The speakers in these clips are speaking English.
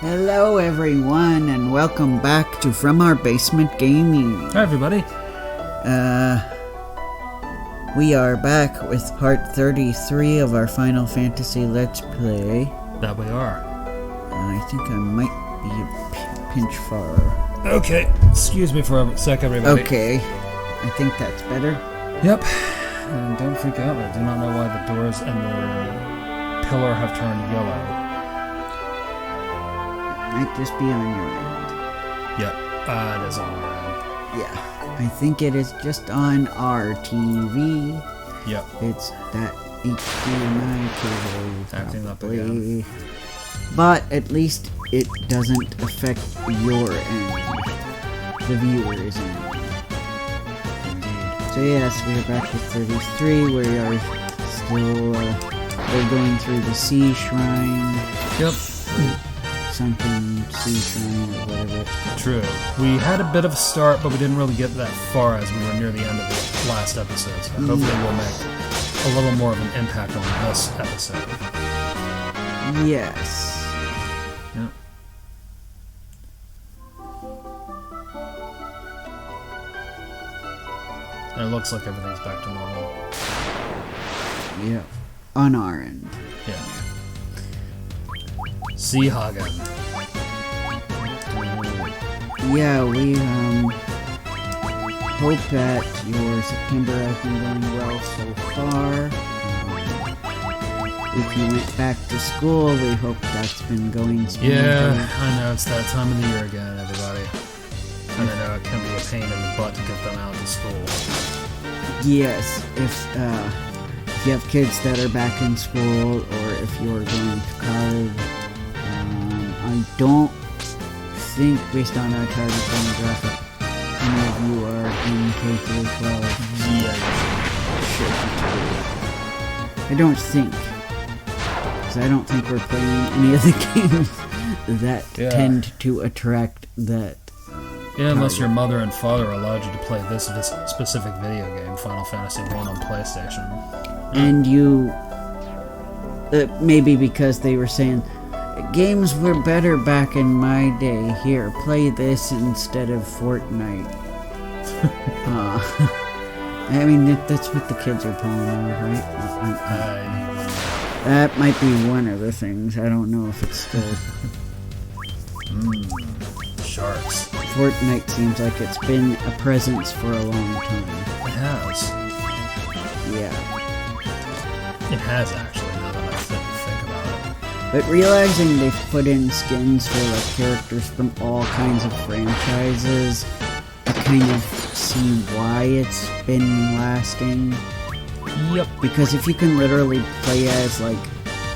Hello everyone, and welcome back to From Our Basement Gaming. Hi everybody. We are back with part 33 of our Final Fantasy Let's Play. That we are. I think I might be a pinch far. Okay, excuse me for a sec everybody. Okay, I think that's better. Yep. And don't freak out, I do not know why the doors and the pillar have turned yellow. Might just be on your end. Yep, it is on our end. Yeah, I think it is just on our TV. Yep. It's that HDMI cable. Acting up probably. again. But at least it doesn't affect your end, the viewer's end. So yes, we are back with 33. We are still we're going through the Sea Shrine. Yep. Sunken Shrine or whatever. True. We had a bit of a start, but we didn't really get that far as we were near the end of the last episode. So hopefully we'll make a little more of an impact on this episode. Yes. Yep. And it looks like everything's back to normal. Yeah. On our end. Yeah. Sea Hagen. Yeah, we hope that your September has been going well so far. If you went back to school, we hope that's been going smoothly. Yeah, I know, it's that time of the year again, everybody. And I know it can be a pain in the butt to get them out to school. Yes, if you have kids that are back in school, or if you're going to college, I don't think, based on our target demographic, any of you are in K-12. Yeah. I don't think. Because I don't think we're playing any of the games that tend to attract that. Yeah, unless your mother and father allowed you to play this specific video game, Final Fantasy 1 on PlayStation. And you... maybe because they were saying, games were better back in my day. Here, play this instead of Fortnite. I mean, that's what the kids are playing now, right? That might be one of the things. I don't know if it's still... Sharks. Fortnite seems like it's been a presence for a long time. It has. Yeah. It has, actually, now that I think about it. But realizing they've put in skins for like characters from all kinds of franchises, I kind of see why it's been lasting. Yep. Because if you can literally play as like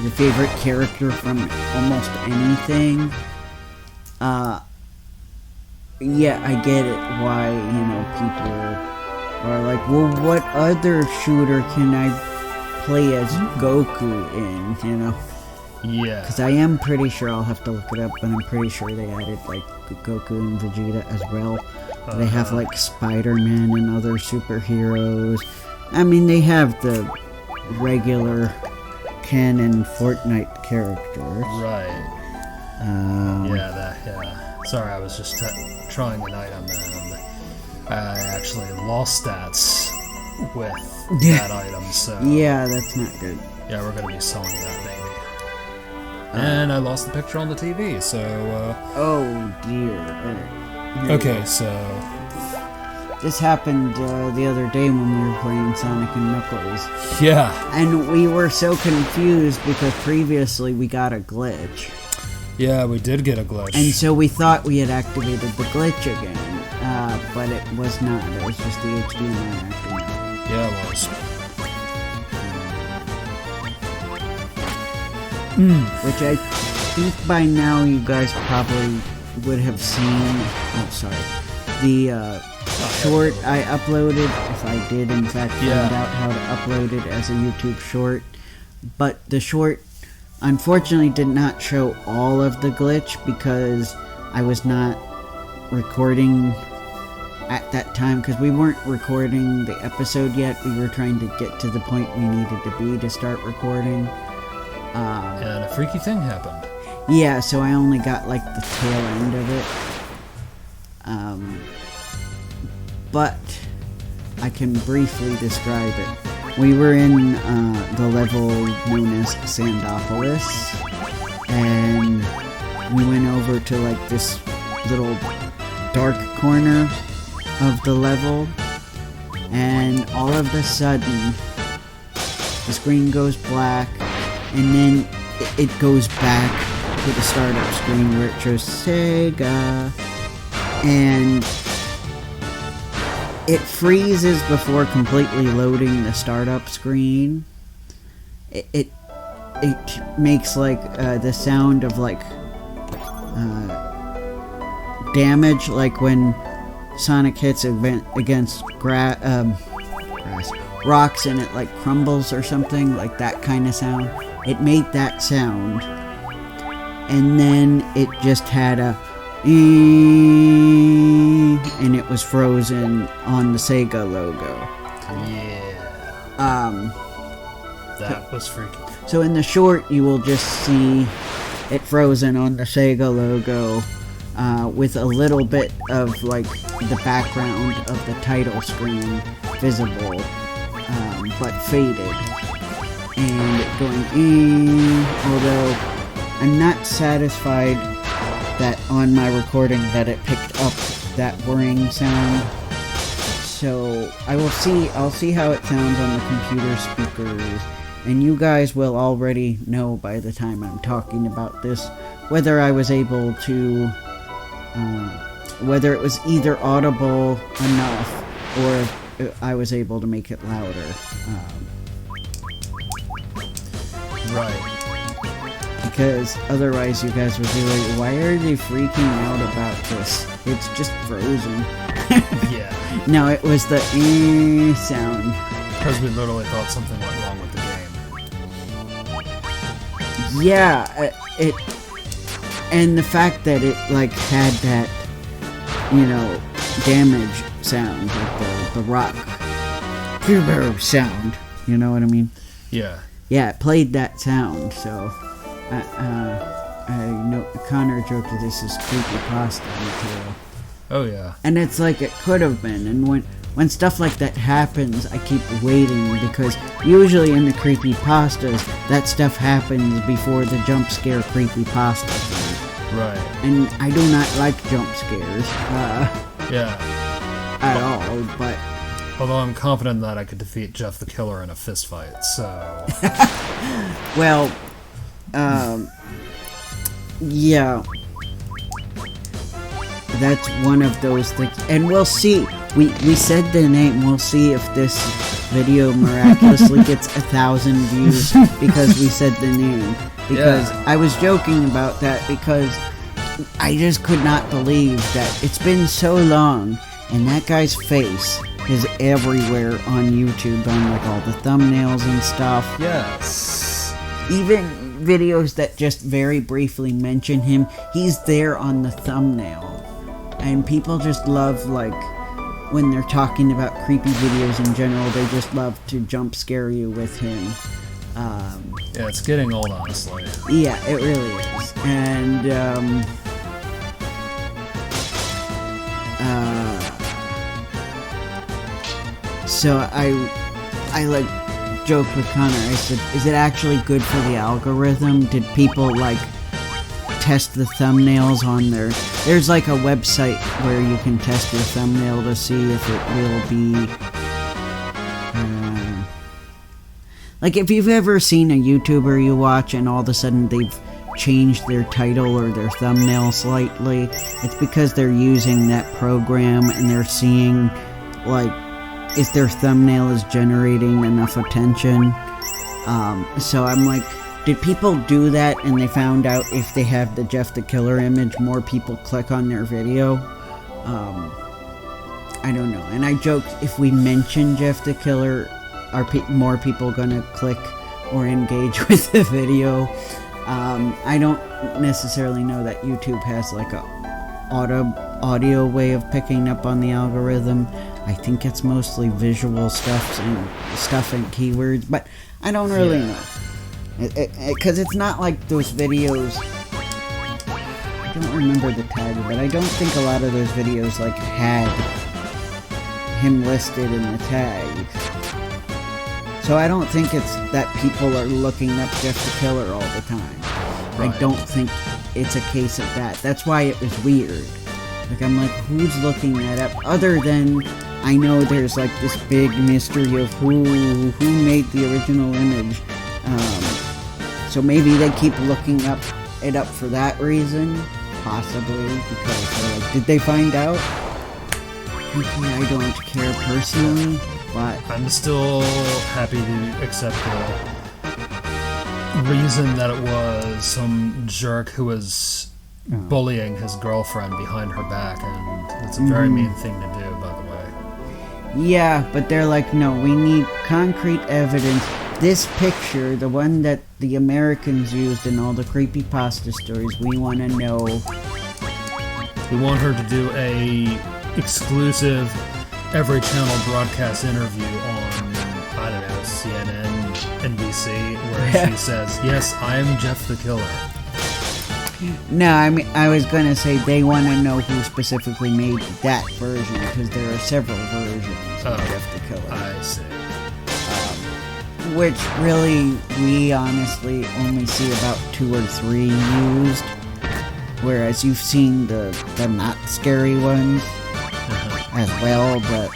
your favorite character from almost anything, yeah, I get it why, people are like, well, what other shooter can I play as Goku in, Yeah. Because I am pretty sure, I'll have to look it up, but I'm pretty sure they added, like, Goku and Vegeta as well. They have, like, Spider-Man and other superheroes. I mean, they have the regular canon Fortnite characters. Right. Yeah. Sorry, I was just trying an item, and I actually lost stats with that item, so... Yeah, that's not good. Yeah, we're going to be selling that, baby. And I lost the picture on the TV, so... Oh, dear. Alright. Okay, so... This happened the other day when we were playing Sonic and Knuckles. Yeah. And we were so confused because previously we got a glitch. Yeah, we did get a glitch. And so we thought we had activated the glitch again, but it was not. It was just the HDMI acting. Yeah, it was. Which I think by now you guys probably would have seen. Oh, sorry. The short I uploaded, if I did in fact find out how to upload it as a YouTube short. But the short unfortunately did not show all of the glitch because I was not recording at that time, because we weren't recording the episode yet. We were trying to get to the point we needed to be to start recording. And a freaky thing happened. Yeah, so I only got like the tail end of it. But I can briefly describe it. We were in the level known as Sandopolis, and we went over to like this little dark corner of the level, and all of a sudden the screen goes black, and then it goes back to the startup screen where it shows Sega, and it freezes before completely loading the startup screen. It makes like the sound of like damage, like when Sonic hits against rocks and it like crumbles or something, like that kind of sound. It made that sound, and then it just had a and it was frozen on the Sega logo. Yeah. That was freaky. So in the short, you will just see it frozen on the Sega logo, with a little bit of like the background of the title screen visible, but faded, and it going although I'm not satisfied that on my recording that it picked up that whirring sound. So I'll see how it sounds on the computer speakers, and you guys will already know by the time I'm talking about this whether I was able to whether it was either audible enough or I was able to make it louder. Right. Because otherwise you guys would be like, why are they freaking out about this? It's just frozen. Yeah. No, it was the sound. Because we literally thought something went wrong with the game. Yeah, and the fact that it like had that, damage sound, like the rock sound. You know what I mean? Yeah. Yeah, it played that sound, so I know Connor joked that this is creepypasta material. Oh yeah. And it's like it could have been, and when stuff like that happens, I keep waiting, because usually in the creepypastas, that stuff happens before the jump scare creepypasta thing. Right. And I do not like jump scares. Yeah. At all, but... Although I'm confident that I could defeat Jeff the Killer in a fist fight, so... Well, yeah. That's one of those things. And we'll see. We said the name. We'll see if this video miraculously gets 1,000 views because we said the name. Because I was joking about that, because I just could not believe that it's been so long and that guy's face is everywhere on YouTube, on like all the thumbnails and stuff. Yes. Even videos that just very briefly mention him, he's there on the thumbnail. And people just love, like, when they're talking about creepy videos in general, they just love to jump scare you with him. Yeah, it's getting old, honestly. Yeah, it really is. And, so I like joked with Connor. I said, is it actually good for the algorithm? Did people like test the thumbnails on there's like a website where you can test your thumbnail to see if it will be like, if you've ever seen a YouTuber you watch and all of a sudden they've changed their title or their thumbnail slightly, it's because they're using that program and they're seeing like if their thumbnail is generating enough attention. So I'm like, did people do that and they found out if they have the Jeff the Killer image, more people click on their video? I don't know. And I joked, if we mention Jeff the Killer, are more people gonna click or engage with the video? I don't necessarily know that YouTube has like a audio way of picking up on the algorithm. I think it's mostly visual stuff and keywords, but I don't really know. Because it's not like those videos don't remember the tag, but I don't think a lot of those videos like had him listed in the tags. So I don't think it's that people are looking up Jeff the Killer all the time. Right. I don't think it's a case of that. That's why it was weird. Like, I'm like, who's looking that up? Other than, I know there's like this big mystery of who made the original image. So maybe they keep looking it up for that reason, possibly, because they're like, did they find out? I don't care personally, but I'm still happy to accept the reason that it was some jerk who was bullying his girlfriend behind her back, and that's a very mean thing to do, by the way. Yeah, but they're like, no, we need concrete evidence. This picture, the one that the Americans used in all the creepypasta stories, we want to know. We want her to do a exclusive every channel broadcast interview on, I don't know, CNN, NBC, where she says, yes, I am Jeff the Killer. No, I mean, I was going to say they want to know who specifically made that version, because there are several versions of Jeff the Killer. I see. Which really, we honestly only see about 2 or 3 used, whereas you've seen the not scary ones as well, but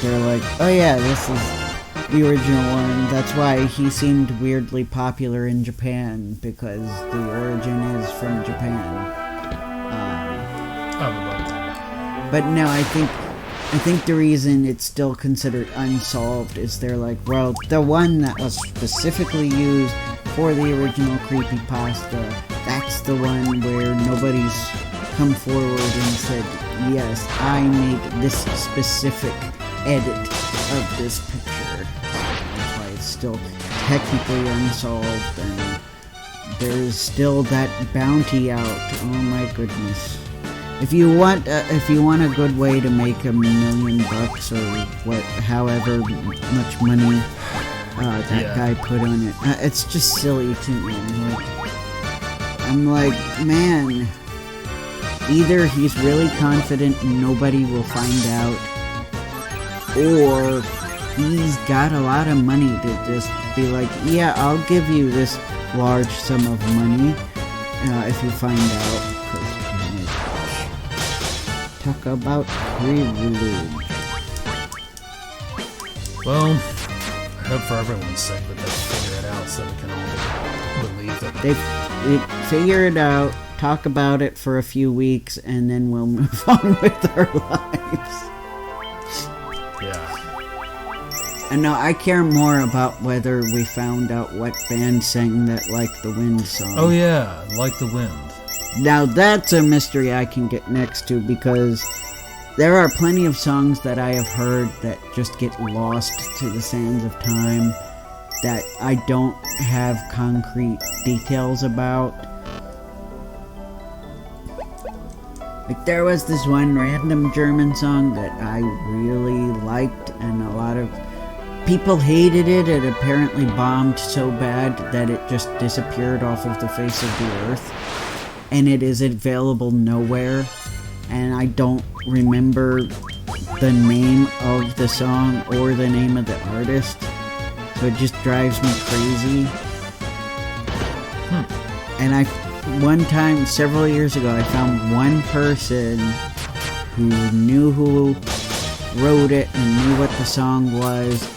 they're like, oh yeah, this is the original one. That's why he seemed weirdly popular in Japan, because the origin is from Japan. But no, I think the reason it's still considered unsolved is they're like, well, the one that was specifically used for the original creepypasta, that's the one where nobody's come forward and said, yes, I made this specific edit of this picture. That's why it's still technically unsolved, and there's still that bounty out. Oh my goodness. If you want a good way to make $1 million or however much money that guy put on it, it's just silly to me. I'm like, man, either he's really confident nobody will find out, or he's got a lot of money to just be like, yeah, I'll give you this large sum of money if you find out. Talk about privilege. Well, I hope for everyone's sake that they figure it out so we can all believe that They figure it out, talk about it for a few weeks, and then we'll move on with our lives. Yeah. And now I care more about whether we found out what band sang that Like the Wind song. Oh yeah, Like the Wind. Now that's a mystery I can get next to, because there are plenty of songs that I have heard that just get lost to the sands of time that I don't have concrete details about. Like, there was this one random German song that I really liked, and a lot of people hated it. It apparently bombed so bad that it just disappeared off of the face of the earth. And it is available nowhere, and I don't remember the name of the song or the name of the artist, so it just drives me crazy. And one time, several years ago, I found one person who knew who wrote it and knew what the song was,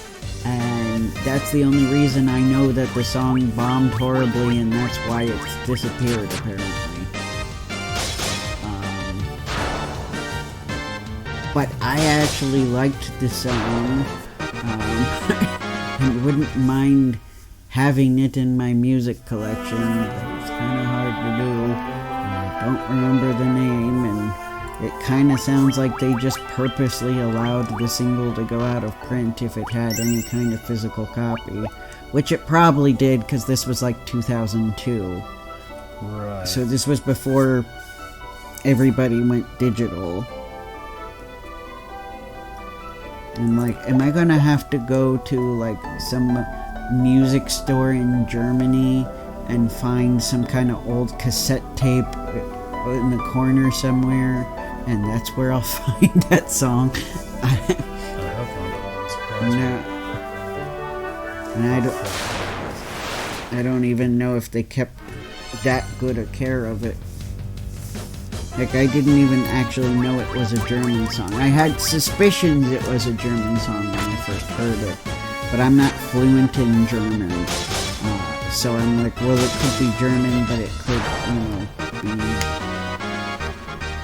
and that's the only reason I know that the song bombed horribly, and that's why it's disappeared, apparently. But I actually liked the song, and wouldn't mind having it in my music collection, but it's kind of hard to do, and I don't remember the name, and it kind of sounds like they just purposely allowed the single to go out of print if it had any kind of physical copy, which it probably did, because this was like 2002. Right. So this was before everybody went digital. And like, am I gonna have to go to like some music store in Germany and find some kind of old cassette tape in the corner somewhere, and that's where I'll find that song. No. And I don't even know if they kept that good a care of it. Like, I didn't even actually know it was a German song. I had suspicions it was a German song when I first heard it, but I'm not fluent in German. So I'm like, well, it could be German, but it could, be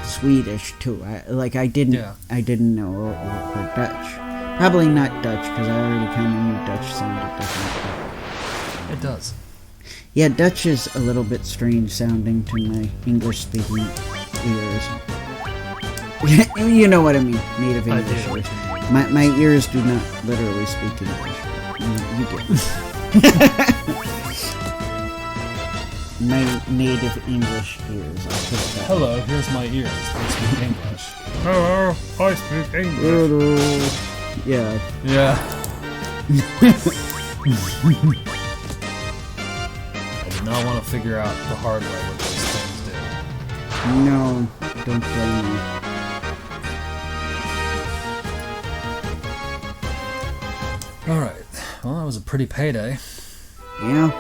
Swedish too. I didn't know, or Dutch. Probably not Dutch, because I already kind of knew Dutch sounded different. It does. Yeah, Dutch is a little bit strange sounding to my English-speaking ears. You know what I mean, native English ears. My ears do not literally speak English. You get it. My native English ears, I'll put it that Hello, here's my ears. They speak English. Hello, I speak English. Hello. Yeah. Yeah. I did not want to figure out the hard way what those things do. No, don't blame me. Alright, well, that was a pretty payday. Yeah.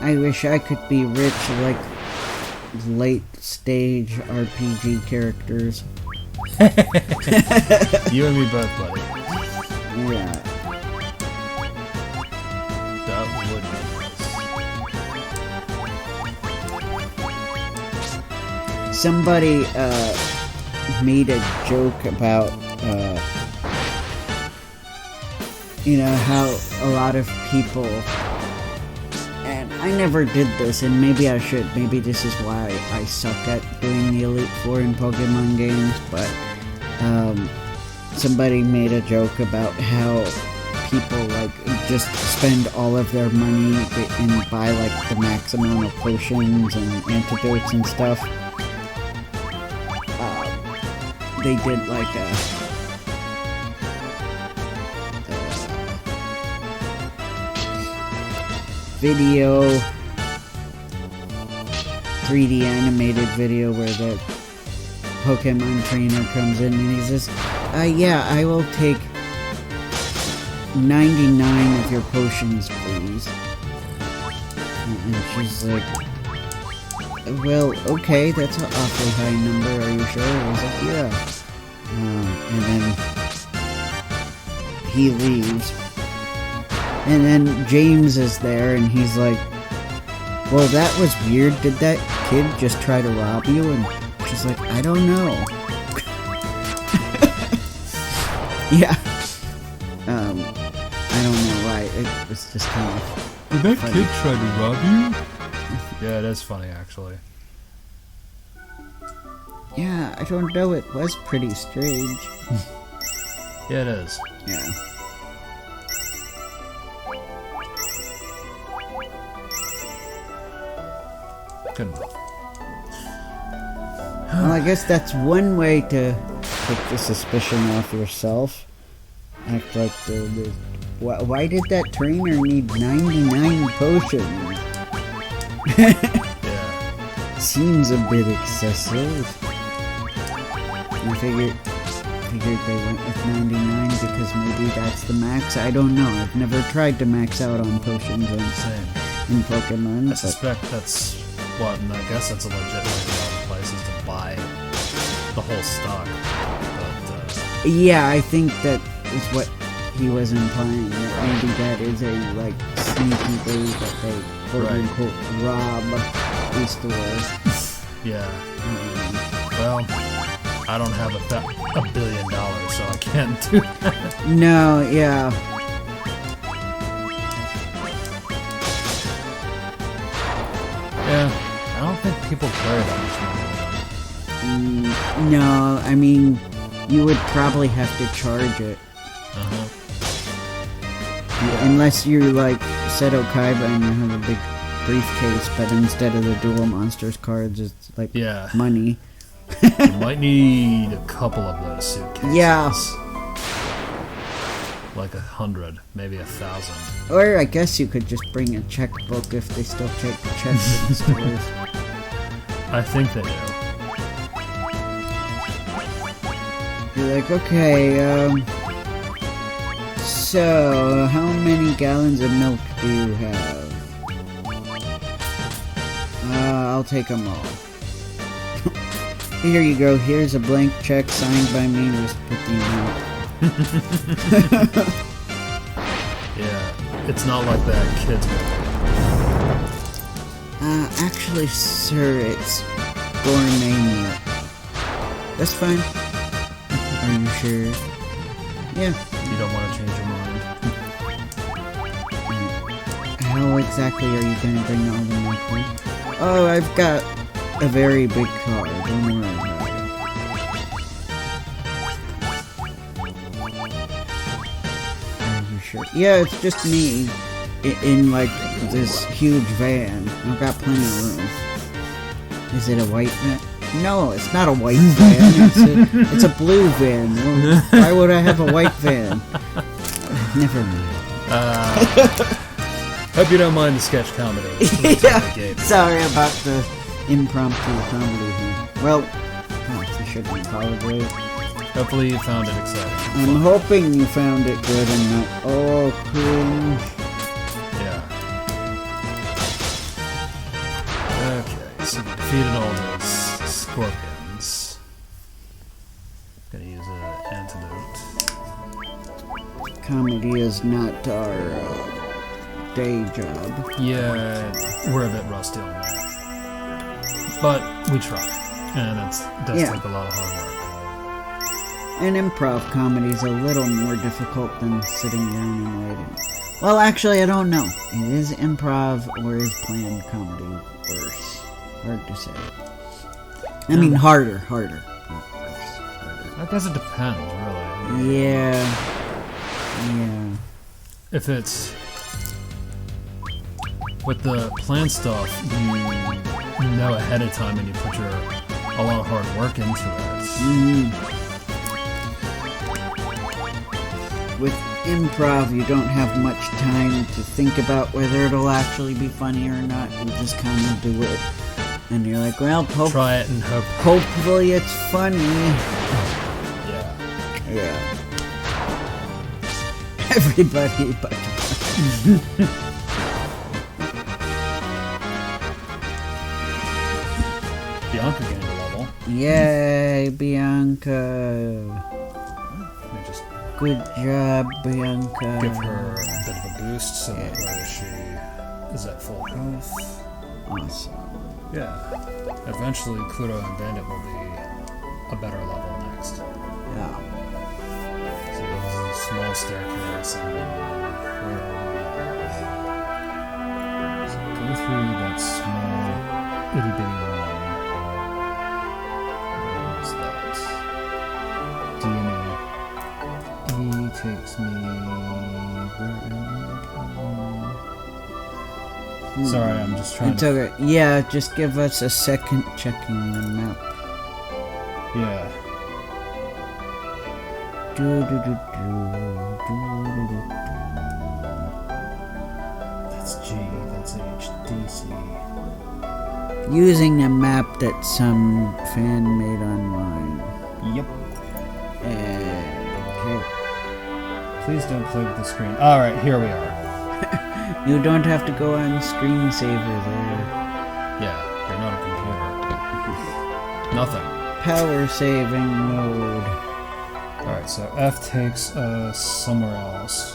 I wish I could be rich like late stage RPG characters. You and me both, buddy. Yeah. That would be nice. Somebody made a joke about how a lot of people, and I never did this, and maybe I should, maybe this is why I suck at doing the Elite Four in Pokemon games, but somebody made a joke about how people just spend all of their money and buy the max amount of potions and antidotes and stuff. They did a video, 3D animated video where the Pokemon trainer comes in and he says, yeah, I will take 99 of your potions, please. And she's like, well, okay, that's an awfully high number, are you sure? I was like, yeah. And then he leaves. And then James is there, and he's like, well, that was weird. Did that kid just try to rob you? And she's like, I don't know. Yeah. I don't know why. It was just kind of Did that funny. kid try to rob you? Yeah, it is funny, actually. Yeah, I don't know. It was pretty strange. Yeah, it is. Yeah. Good enough. Well, I guess that's one way to take the suspicion off yourself. Act like why did that trainer need 99 potions? Yeah. Seems a bit excessive. I figured they went with 99 because maybe that's the max. I don't know. I've never tried to max out on potions Same. in Pokemon. I suspect that's what, and I guess that's a legit way to go places to buy the whole stock. But, yeah, I think that is what he was implying. That maybe that is a sneaky way that they quote unquote rob a store. yeah. Well, I don't have $1 billion, so I can't do that. No, yeah. Yeah, I don't think people care that much money. No, I mean, you would probably have to charge it. Uh-huh. Yeah. Unless you Seto Kaiba and you have a big briefcase, but instead of the Duel Monsters cards, it's money. You might need a couple of those suitcases. Yeah. like 100, maybe 1,000. Or I guess you could just bring a checkbook if they still take the checks in the stores. I think they do. You're like, okay, so how many gallons of milk do you have? I'll take them all. Here you go. Here's a blank check signed by me. Just put the amount. Yeah, it's not like that kids milk. Actually, sir, it's gourmet milk. That's fine. Are you sure? Yeah. You don't want to change your mind. How exactly are you going to bring all the milk in? Oh, I've got a very big car. Don't worry about it. Are you sure? Yeah, it's just me in like this huge van. I've got plenty of room. Is it a white van? No, it's not a white van. It's a blue van. Well, why would I have a white van? Never mind. Hope you don't mind the sketch comedy. Yeah, sorry about the impromptu comedy here. Well, I shouldn't apologize. Hopefully you found it exciting. I'm hoping you found it good and not all cringe. Yeah. Okay, so we defeated all those scorpions. Gonna use an antidote. Comedy is not our day job. Yeah, we're a bit rusty on that. But we try. And that's like a lot of hard work. And improv comedy is a little more difficult than sitting down and writing. Well, actually, I don't know. Is improv or is planned comedy worse? Hard to say. I mean, harder. Not worse. Harder. I guess it depends, really. Yeah. If it's with the planned stuff, you know ahead of time and you put a lot of hard work into it. With improv, you don't have much time to think about whether it'll actually be funny or not. You just kind of do it. And you're like, well, try it and hope. Hopefully it's funny. Yeah. Everybody but Bianca gained a level. Yay, Bianca. Good job, Bianca. Give her a bit of a boost so that way she is at full health. Awesome. Yeah. Eventually, Kudo and Bandit will be a better level next. Yeah. So there's a small staircase and so go through that small itty bitty room. What is that? DNA. He takes me. Where am I? Sorry, I'm just trying It's okay. Yeah, just give us a second checking the map. Yeah. That's G, that's H, DC. Using a map that some fan made online. Yep. Okay. Please don't play with the screen. Alright, here we are. You don't have to go on screensaver there. Yeah, you're not a computer. Nothing. Power saving mode. Alright, so F takes us somewhere else.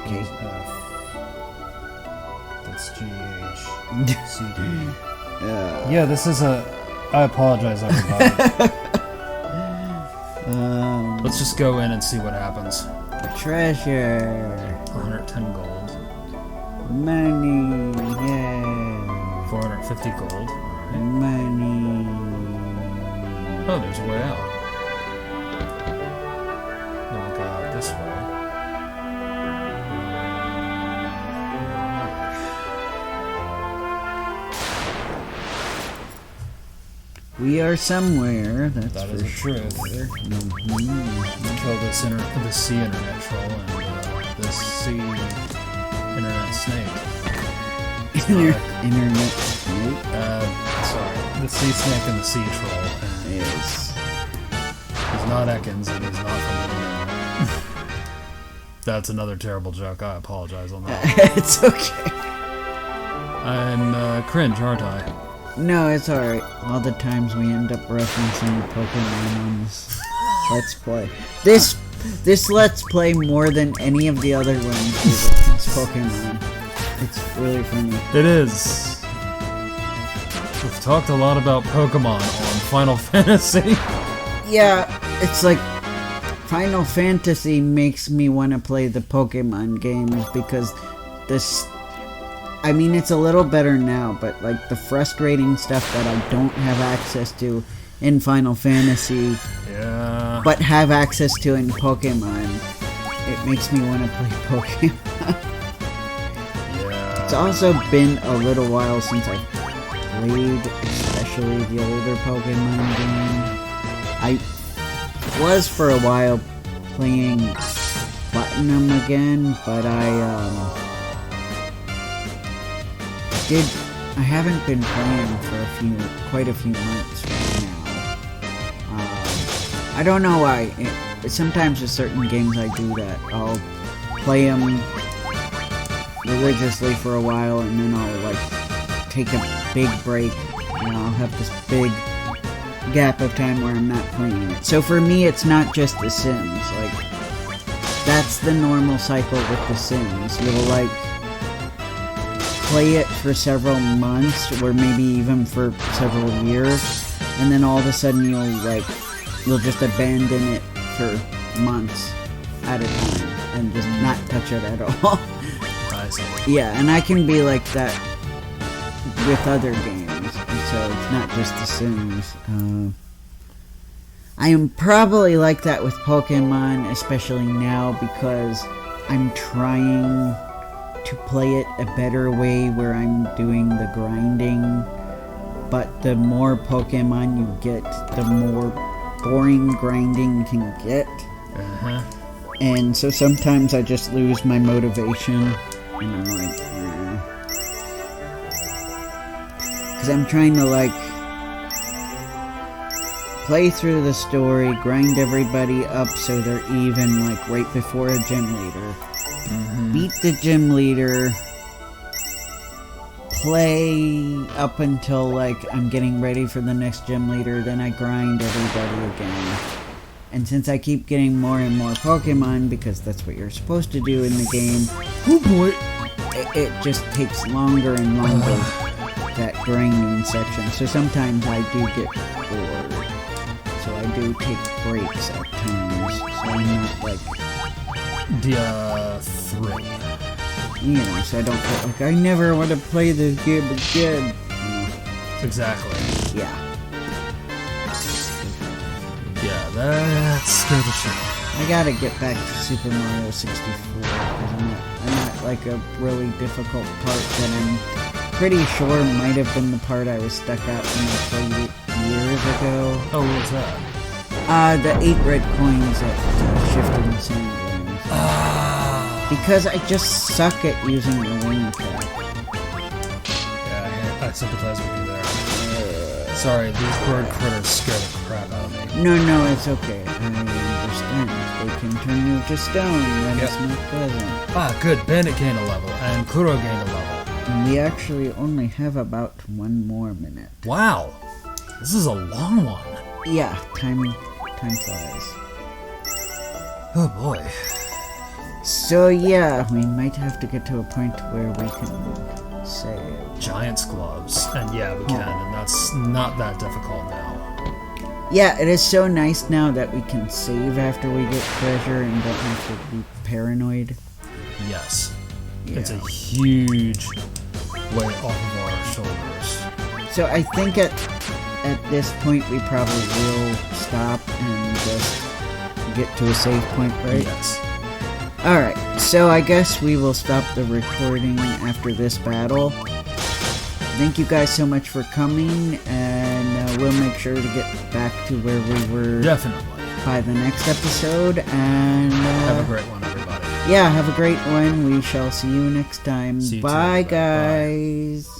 Okay. F. That's G, H, C, D. Yeah, this is a... I apologize, everybody. Let's just go in and see what happens. Treasure. 110 gold. Money. Yeah. 450 gold. Alright. Money. Oh, there's a way out. Then we'll go out this way. We are somewhere. That's That for is the sure. truth. Mhm. Kill the sea internet troll and the sea internet snake. Internet snake Sorry, the sea snake and the sea troll. And is. he's not Ekans and he's not from the internet. That's another terrible joke. I apologize on that. It's okay. I'm cringe, aren't I? No, it's alright. All the times we end up referencing Pokemon on this Let's Play. This Let's Play, more than any of the other ones, we reference Pokemon. It's really funny. It is. We've talked a lot about Pokemon on Final Fantasy. Yeah, it's like Final Fantasy makes me want to play the Pokemon games because this... I mean, it's a little better now, but like the frustrating stuff that I don't have access to in Final Fantasy, Yeah. but have access to in Pokemon, it makes me want to play Pokemon. Yeah. It's also been a little while since I've played, especially the older Pokemon game. I was for a while playing Platinum again, but I haven't been playing for quite a few months right now. I don't know why. Sometimes with certain games I do that. I'll play them religiously for a while, and then I'll like take a big break, and I'll have this big gap of time where I'm not playing it. So for me, it's not just The Sims. Like, that's the normal cycle with The Sims. You'll like play it for several months, or maybe even for several years, and then all of a sudden you'll just abandon it for months at a time and just not touch it at all. I see. Yeah, and I can be like that with other games, and so it's not just The Sims. I am probably like that with Pokemon, especially now, because I'm trying to play it a better way where I'm doing the grinding, but the more Pokemon you get, the more boring grinding can get. Uh-huh. And so sometimes I just lose my motivation, and I'm like, because I'm trying to like play through the story, grind everybody up so they're even, like right before a gym leader. Mm-hmm. Beat the gym leader, play up until like I'm getting ready for the next gym leader, then I grind everybody again. And since I keep getting more and more Pokemon, because that's what you're supposed to do in the game, Oh boy. it just takes longer and longer, that grinding section. So sometimes I do get bored. So I do take breaks at times. So I'm not like... 3. You know, so I don't feel like I never want to play this game again. Exactly. Yeah. Yeah, that's good as shit. I gotta get back to Super Mario 64, because I'm at like a really difficult part that I'm pretty sure might have been the part I was stuck at when I played it years ago. Oh, what was that? The 8 red coins at Shifting Sand. Because I just suck at using the wing attack. Yeah, I sympathize with you there. Sorry, these bird critters scare the crap out of me. No, it's okay. I understand. They can turn you to stone. That is not pleasant. Ah, good. Bandit gained a level, and Kuro gained a level. And we actually only have about 1 more minute. Wow. This is a long one. Yeah, time flies. Oh boy. So yeah, we might have to get to a point where we can save. Giant's gloves. And yeah, we can, and that's not that difficult now. Yeah, it is so nice now that we can save after we get treasure and don't have to be paranoid. Yes. Yeah. It's a huge weight off of our shoulders. So I think at this point we probably will stop and just get to a save point, right? Yes. Alright, so I guess we will stop the recording after this battle. Thank you guys so much for coming, and we'll make sure to get back to where we were Definitely. by the next episode. And have a great one, everybody. Yeah, have a great one. We shall see you next time. See you Bye, too, everybody. Bye. guys.